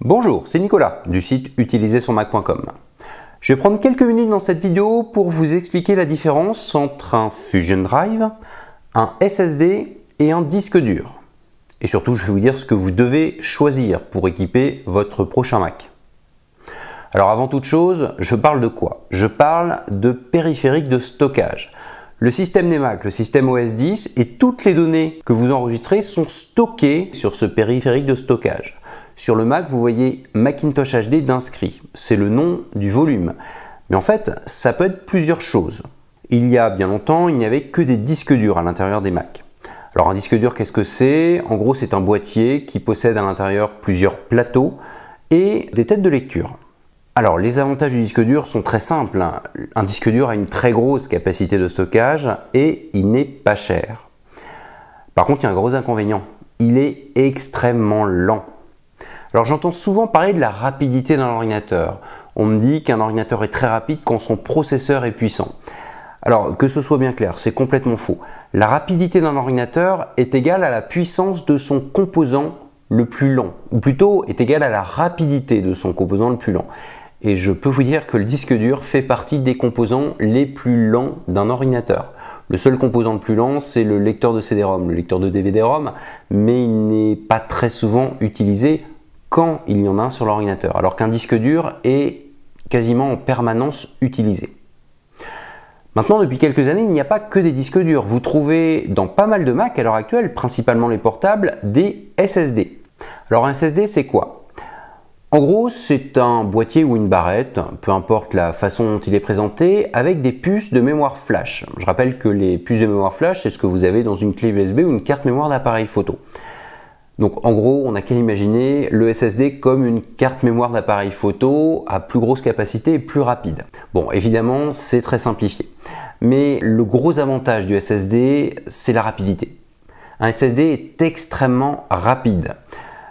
Bonjour, c'est Nicolas du site utilisersonmac.com. Je vais prendre quelques minutes dans cette vidéo pour vous expliquer la différence entre un Fusion Drive, un SSD et un disque dur. Et surtout, je vais vous dire ce que vous devez choisir pour équiper votre prochain Mac. Alors avant toute chose, je parle de quoi? Je parle de périphérique de stockage. Le système des Mac, le système OS X et toutes les données que vous enregistrez sont stockées sur ce périphérique de stockage. Sur le Mac, vous voyez Macintosh HD d'inscrit. C'est le nom du volume. Mais en fait, ça peut être plusieurs choses. Il y a bien longtemps, il n'y avait que des disques durs à l'intérieur des Mac. Alors un disque dur, qu'est-ce que c'est? En gros, c'est un boîtier qui possède à l'intérieur plusieurs plateaux et des têtes de lecture. Alors les avantages du disque dur sont très simples. Un disque dur a une très grosse capacité de stockage et il n'est pas cher. Par contre, il y a un gros inconvénient. Il est extrêmement lent. Alors j'entends souvent parler de la rapidité d'un ordinateur. On me dit qu'un ordinateur est très rapide quand son processeur est puissant. Alors que ce soit bien clair, c'est complètement faux. La rapidité d'un ordinateur est égale à la puissance de son composant le plus lent, ou plutôt est égale à la rapidité de son composant le plus lent. Et je peux vous dire que le disque dur fait partie des composants les plus lents d'un ordinateur. Le seul composant le plus lent, c'est le lecteur de CD-ROM, le lecteur de DVD-ROM, mais il n'est pas très souvent utilisé quand il y en a un sur l'ordinateur, alors qu'un disque dur est quasiment en permanence utilisé. Maintenant, depuis quelques années, il n'y a pas que des disques durs. Vous trouvez dans pas mal de Mac à l'heure actuelle, principalement les portables, des SSD. Alors un SSD, c'est quoi? En gros, c'est un boîtier ou une barrette, peu importe la façon dont il est présenté, avec des puces de mémoire flash. Je rappelle que les puces de mémoire flash, c'est ce que vous avez dans une clé USB ou une carte mémoire d'appareil photo. Donc en gros, on n'a qu'à imaginer le SSD comme une carte mémoire d'appareil photo à plus grosse capacité et plus rapide. Bon, évidemment, c'est très simplifié. Mais le gros avantage du SSD, c'est la rapidité. Un SSD est extrêmement rapide.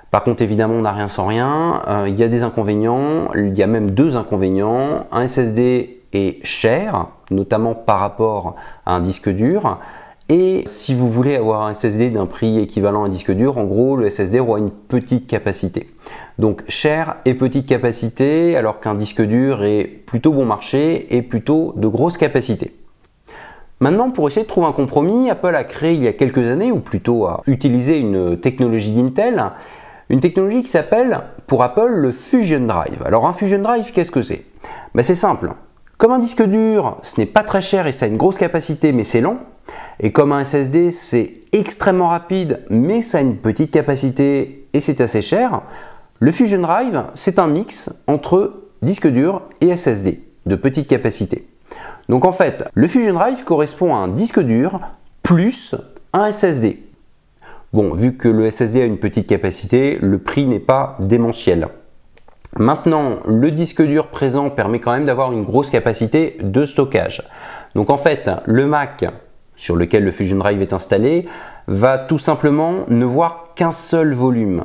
Par contre, évidemment, on n'a rien sans rien. Il y a des inconvénients, il y a même deux inconvénients. Un SSD est cher, notamment par rapport à un disque dur. Et si vous voulez avoir un SSD d'un prix équivalent à un disque dur, en gros, le SSD aura une petite capacité. Donc cher et petite capacité, alors qu'un disque dur est plutôt bon marché et plutôt de grosse capacité. Maintenant, pour essayer de trouver un compromis, Apple a créé il y a quelques années, ou plutôt a utilisé une technologie d'Intel, une technologie qui s'appelle, pour Apple, le Fusion Drive. Alors un Fusion Drive, qu'est-ce que c'est? C'est simple. Comme un disque dur, ce n'est pas très cher et ça a une grosse capacité, mais c'est lent. Et comme un SSD, c'est extrêmement rapide, mais ça a une petite capacité et c'est assez cher. Le Fusion Drive, c'est un mix entre disque dur et SSD, de petite capacité. Donc en fait, le Fusion Drive correspond à un disque dur plus un SSD. Bon, vu que le SSD a une petite capacité, le prix n'est pas démentiel. Maintenant, le disque dur présent permet quand même d'avoir une grosse capacité de stockage. Donc en fait, le Mac sur lequel le Fusion Drive est installé va tout simplement ne voir qu'un seul volume.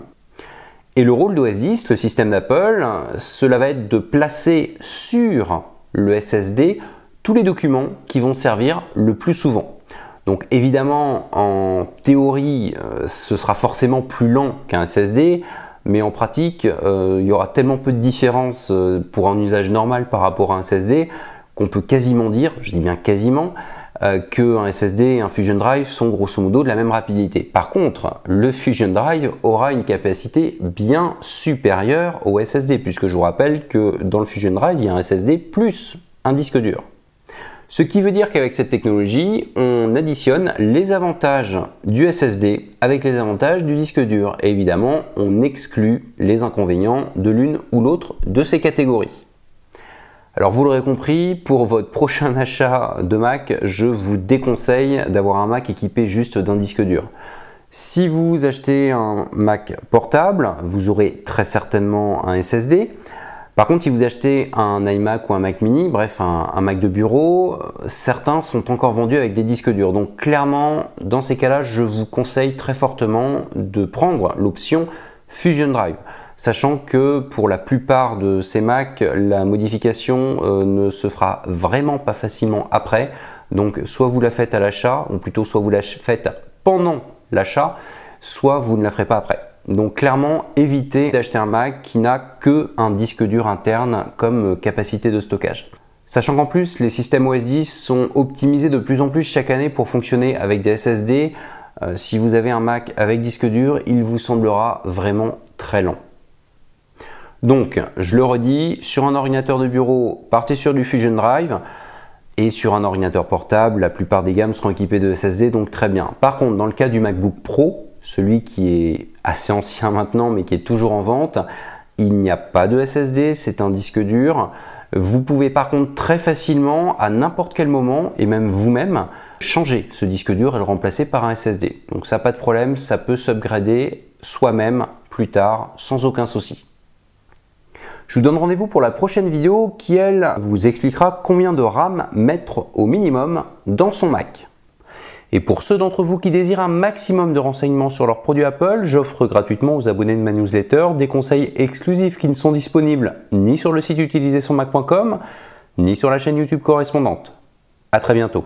Et le rôle d'OS X, le système d'Apple, cela va être de placer sur le SSD tous les documents qui vont servir le plus souvent. Donc évidemment, en théorie, ce sera forcément plus lent qu'un SSD, mais en pratique, il y aura tellement peu de différence pour un usage normal par rapport à un SSD qu'on peut quasiment dire, je dis bien quasiment, qu'un SSD et un Fusion Drive sont grosso modo de la même rapidité. Par contre, le Fusion Drive aura une capacité bien supérieure au SSD, puisque je vous rappelle que dans le Fusion Drive, il y a un SSD plus un disque dur. Ce qui veut dire qu'avec cette technologie, on additionne les avantages du SSD avec les avantages du disque dur. Et évidemment, on exclut les inconvénients de l'une ou l'autre de ces catégories. Alors vous l'aurez compris, pour votre prochain achat de Mac, je vous déconseille d'avoir un Mac équipé juste d'un disque dur. Si vous achetez un Mac portable, vous aurez très certainement un SSD. Par contre, si vous achetez un iMac ou un Mac mini, bref un Mac de bureau, certains sont encore vendus avec des disques durs. Donc clairement, dans ces cas-là, je vous conseille très fortement de prendre l'option Fusion Drive. Sachant que pour la plupart de ces Mac, la modification ne se fera vraiment pas facilement après. Donc soit vous la faites à l'achat, ou plutôt soit vous la faites pendant l'achat, soit vous ne la ferez pas après. Donc clairement, évitez d'acheter un Mac qui n'a qu'un disque dur interne comme capacité de stockage. Sachant qu'en plus, les systèmes OS X sont optimisés de plus en plus chaque année pour fonctionner avec des SSD. Si vous avez un Mac avec disque dur, il vous semblera vraiment très lent. Donc, je le redis, sur un ordinateur de bureau, partez sur du Fusion Drive. Et sur un ordinateur portable, la plupart des gammes seront équipées de SSD, donc très bien. Par contre, dans le cas du MacBook Pro, celui qui est assez ancien maintenant, mais qui est toujours en vente, il n'y a pas de SSD, c'est un disque dur. Vous pouvez par contre très facilement, à n'importe quel moment, et même vous-même, changer ce disque dur et le remplacer par un SSD. Donc ça, pas de problème, ça peut s'upgrader soi-même plus tard, sans aucun souci. Je vous donne rendez-vous pour la prochaine vidéo qui, elle, vous expliquera combien de RAM mettre au minimum dans son Mac. Et pour ceux d'entre vous qui désirent un maximum de renseignements sur leurs produits Apple, j'offre gratuitement aux abonnés de ma newsletter des conseils exclusifs qui ne sont disponibles ni sur le site utilisersonmac.com, ni sur la chaîne YouTube correspondante. À très bientôt.